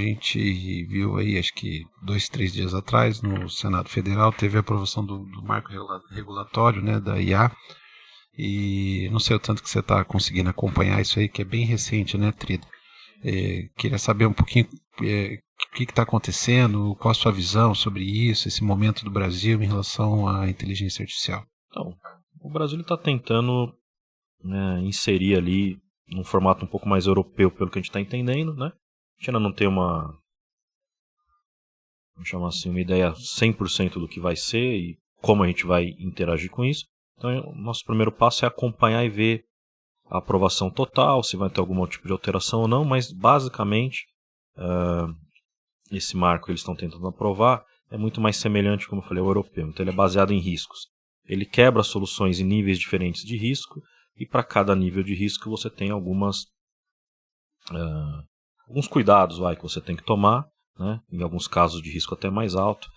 gente viu aí, acho que 2, 3 dias atrás, no Senado Federal, teve a aprovação do marco regulatório, né, da IA, e não sei o tanto que você está conseguindo acompanhar isso aí, que é bem recente, né, Trida? Queria saber um pouquinho o que está acontecendo, qual a sua visão sobre isso, esse momento do Brasil em relação à inteligência artificial. Então, o Brasil está tentando, né, inserir ali num formato um pouco mais europeu, pelo que a gente está entendendo, né? A gente ainda não tem uma, vamos chamar assim, uma ideia 100% do que vai ser e como a gente vai interagir com isso. Então, o nosso primeiro passo é acompanhar e ver a aprovação total, se vai ter algum tipo de alteração ou não, mas basicamente esse marco eles estão tentando aprovar é muito mais semelhante, como eu falei, ao europeu. Então ele é baseado em riscos. Ele quebra soluções em níveis diferentes de risco e para cada nível de risco você tem alguns cuidados que você tem que tomar, né? Em alguns casos de risco até mais alto,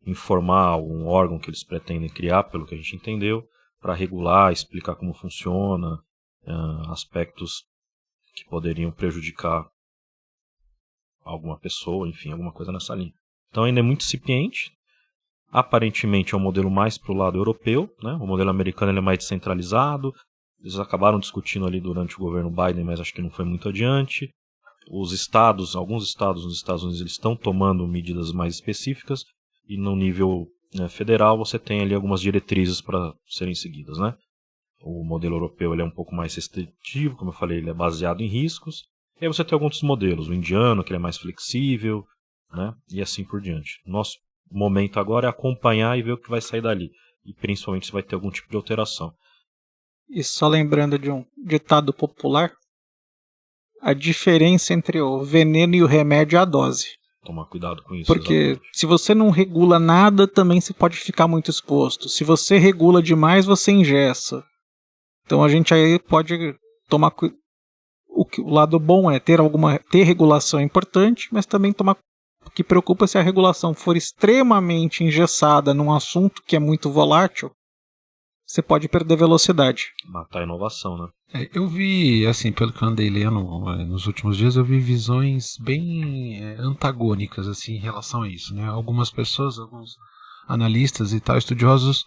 informar um órgão que eles pretendem criar, pelo que a gente entendeu, para regular, explicar como funciona, aspectos que poderiam prejudicar alguma pessoa, enfim, alguma coisa nessa linha. Então ainda é muito incipiente. Aparentemente é um modelo mais para o lado europeu, né? O modelo americano ele é mais descentralizado. Eles acabaram discutindo ali durante o governo Biden, mas acho que não foi muito adiante. Alguns estados nos Estados Unidos eles estão tomando medidas mais específicas e no nível federal você tem ali algumas diretrizes para serem seguidas, né? O modelo europeu ele é um pouco mais restritivo, como eu falei, ele é baseado em riscos. E aí você tem alguns modelos, o indiano, que ele é mais flexível, né? E assim por diante. Nosso momento agora é acompanhar e ver o que vai sair dali. E principalmente se vai ter algum tipo de alteração. E só lembrando de um ditado popular, a diferença entre o veneno e o remédio é a dose. Tomar cuidado com isso. Porque exatamente. Se você não regula nada, também você pode ficar muito exposto. Se você regula demais, você engessa. Então a gente aí pode tomar cuidado. O lado bom é ter regulação importante, mas também tomar. O que preocupa é se a regulação for extremamente engessada num assunto que é muito volátil, você pode perder velocidade. Matar a inovação, né? Eu vi, assim, pelo que eu andei lendo nos últimos dias, eu vi visões bem antagônicas, assim, em relação a isso, né? Algumas pessoas, alguns analistas e tal, estudiosos,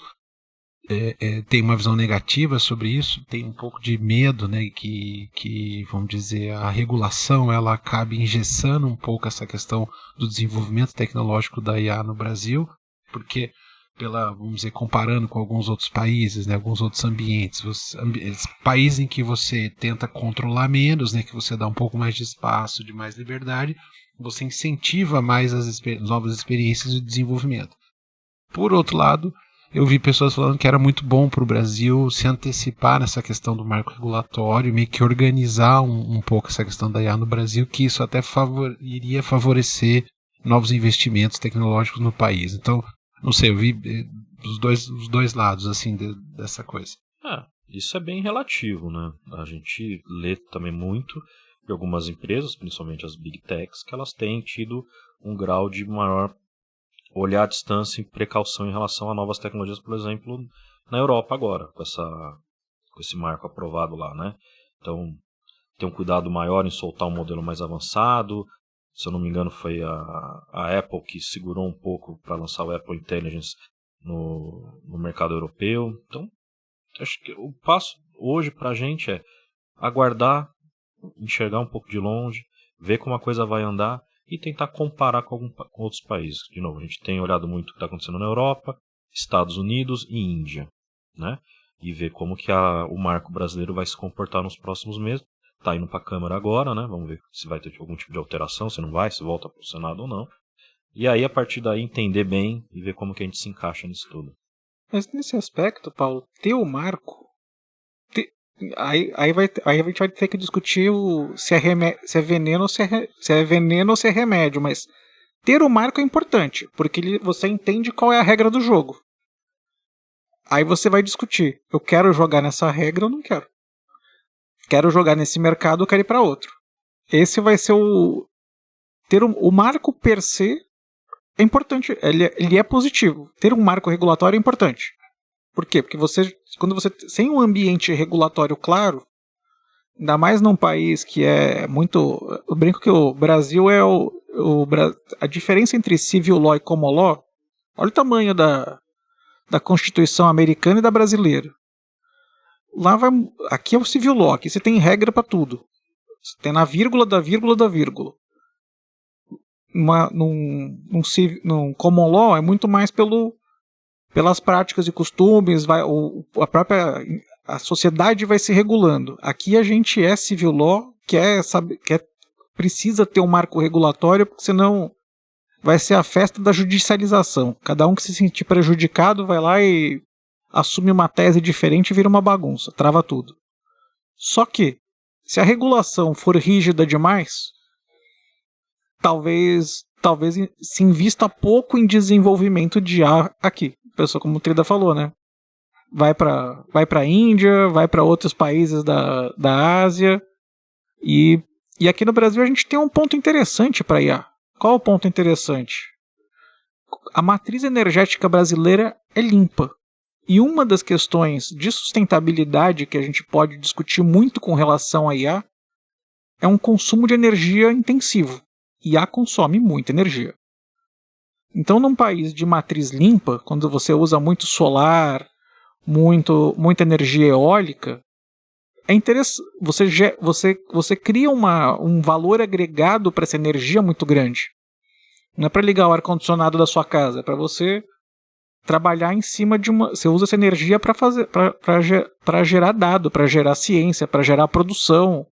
têm uma visão negativa sobre isso, tem um pouco de medo, né, que, vamos dizer, a regulação, ela acabe engessando um pouco essa questão do desenvolvimento tecnológico da IA no Brasil, porque vamos dizer, comparando com alguns outros países, né, alguns outros ambientes, países em que você tenta controlar menos, né, que você dá um pouco mais de espaço, de mais liberdade, você incentiva mais as novas experiências de desenvolvimento. Por outro lado, eu vi pessoas falando que era muito bom para o Brasil se antecipar nessa questão do marco regulatório, meio que organizar um pouco essa questão da IA no Brasil, que isso até iria favorecer novos investimentos tecnológicos no país. Então, não sei, eu vi os dois lados assim dessa coisa. Isso é bem relativo, né? A gente lê também muito de algumas empresas, principalmente as Big Techs, que elas têm tido um grau de maior olhar à distância e precaução em relação a novas tecnologias, por exemplo, na Europa agora, com esse marco aprovado lá, né? Então, tem um cuidado maior em soltar um modelo mais avançado. Se eu não me engano, foi a Apple que segurou um pouco para lançar o Apple Intelligence no mercado europeu. Então, acho que o passo hoje para a gente é aguardar, enxergar um pouco de longe, ver como a coisa vai andar e tentar comparar com outros países. De novo, a gente tem olhado muito o que está acontecendo na Europa, Estados Unidos e Índia, né? E ver como que o marco brasileiro vai se comportar nos próximos meses. Está indo para a Câmara agora, né? Vamos ver se vai ter algum tipo de alteração, se não vai, se volta para o Senado ou não. E aí, a partir daí, entender bem e ver como que a gente se encaixa nisso tudo. Mas nesse aspecto, Paulo, ter o marco... Aí a gente vai ter que discutir se é veneno ou se é remédio, mas ter o marco é importante, porque você entende qual é a regra do jogo. Aí você vai discutir, eu quero jogar nessa regra ou não quero. Quero jogar nesse mercado ou quero ir para outro. Esse vai ser ter o marco per se é importante, ele é positivo. Ter um marco regulatório é importante. Por quê? Porque quando você sem um ambiente regulatório claro, ainda mais num país que é muito... Eu brinco que o Brasil é A diferença entre civil law e common law, olha o tamanho da Constituição americana e da brasileira. Aqui é o civil law, aqui você tem regra para tudo. Você tem na vírgula da vírgula da vírgula. Num common law é muito mais pelas práticas e costumes, a sociedade vai se regulando. Aqui a gente é civil law, precisa ter um marco regulatório, porque senão vai ser a festa da judicialização. Cada um que se sentir prejudicado vai lá e assume uma tese diferente e vira uma bagunça, trava tudo. Só que, se a regulação for rígida demais, talvez se invista pouco em desenvolvimento de IA aqui. Pessoa como o Trida falou, né? Vai para a Índia, vai para outros países da Ásia. E aqui no Brasil a gente tem um ponto interessante para IA. Qual é o ponto interessante? A matriz energética brasileira é limpa. E uma das questões de sustentabilidade que a gente pode discutir muito com relação a IA é um consumo de energia intensivo. IA consome muita energia. Então, num país de matriz limpa, quando você usa muito solar, muita energia eólica, é interessante. Você cria um valor agregado para essa energia muito grande. Não é para ligar o ar-condicionado da sua casa, é para você trabalhar em cima de uma. Você usa essa energia para gerar dado, para gerar ciência, para gerar produção.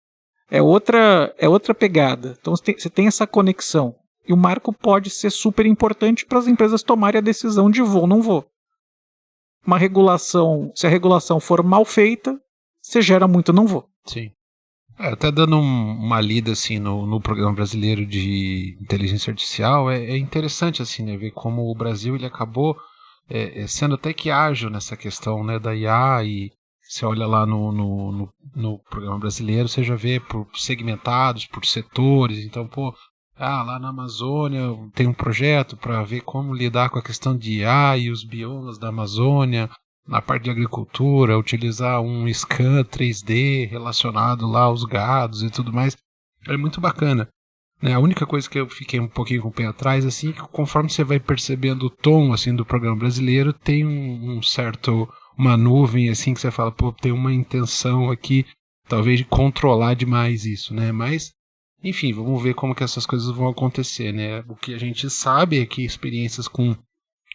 É outra pegada. Então você tem essa conexão. E o marco pode ser super importante para as empresas tomarem a decisão de vou ou não vou. Se a regulação for mal feita, você gera muito não vou. Sim. Até dando uma lida assim, no Programa Brasileiro de Inteligência Artificial, é interessante assim, né, ver como o Brasil ele acabou sendo até que ágil nessa questão, né, da IA. E você olha lá no Programa Brasileiro, você já vê por segmentados, por setores. Então, lá na Amazônia tem um projeto para ver como lidar com a questão de IA e os biomas da Amazônia. Na parte de agricultura, utilizar um scan 3D relacionado lá aos gados e tudo mais. É muito bacana. Né? A única coisa que eu fiquei um pouquinho com o pé atrás, assim, que conforme você vai percebendo o tom assim, do Programa Brasileiro, tem uma nuvem assim que você fala, tem uma intenção aqui, talvez de controlar demais isso, né? Mas, enfim, vamos ver como que essas coisas vão acontecer, né? O que a gente sabe é que experiências com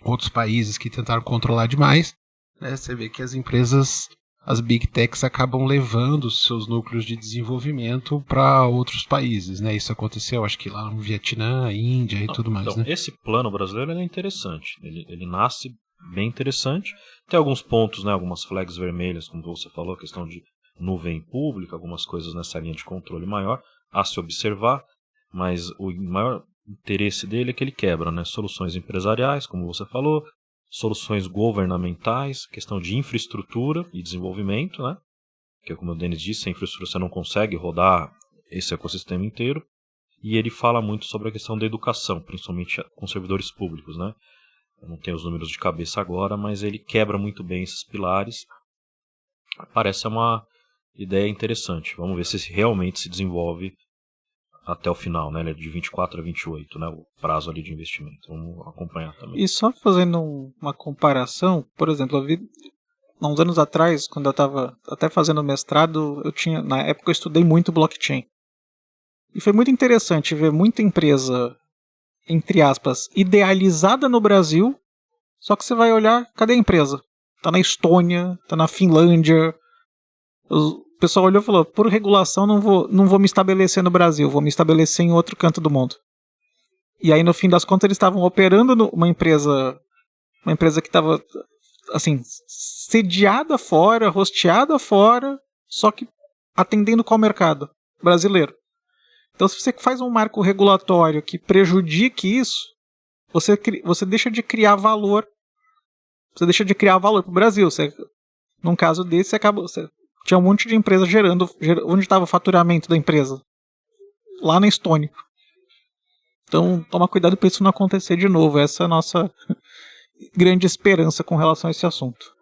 outros países que tentaram controlar demais, né? Você vê que as empresas, as Big Techs, acabam levando os seus núcleos de desenvolvimento para outros países, né? Isso aconteceu, acho que lá no Vietnã, Índia e tudo mais, então, né? Esse plano brasileiro é interessante, ele nasce bem interessante. Tem alguns pontos, né, algumas flags vermelhas, como você falou, a questão de nuvem pública, algumas coisas nessa linha de controle maior a se observar, mas o maior interesse dele é que ele quebra, né, soluções empresariais, como você falou, soluções governamentais, questão de infraestrutura e desenvolvimento, né, que como o Denis disse, a infraestrutura você não consegue rodar esse ecossistema inteiro, e ele fala muito sobre a questão da educação, principalmente com servidores públicos, né. Eu não tenho os números de cabeça agora, mas ele quebra muito bem esses pilares. Parece uma ideia interessante. Vamos ver se realmente se desenvolve até o final, né? Ele é de 24 a 28, né? O prazo ali de investimento. Vamos acompanhar também. E só fazendo uma comparação, por exemplo, eu vi há uns anos atrás, quando eu estava até fazendo mestrado, na época eu estudei muito blockchain. E foi muito interessante ver muita empresa, entre aspas, idealizada no Brasil, só que você vai olhar, cadê a empresa? Tá na Estônia, tá na Finlândia. O pessoal olhou e falou, por regulação não vou me estabelecer no Brasil, vou me estabelecer em outro canto do mundo. E aí no fim das contas eles estavam operando uma empresa que estava assim, sediada fora, hosteada fora, só que atendendo qual mercado? Brasileiro. Então, se você faz um marco regulatório que prejudique isso, você deixa de criar valor. Você deixa de criar valor para o Brasil. Num caso desse, tinha um monte de empresa gerando. Onde estava o faturamento da empresa? Lá na Estônia. Então, toma cuidado para isso não acontecer de novo. Essa é a nossa grande esperança com relação a esse assunto.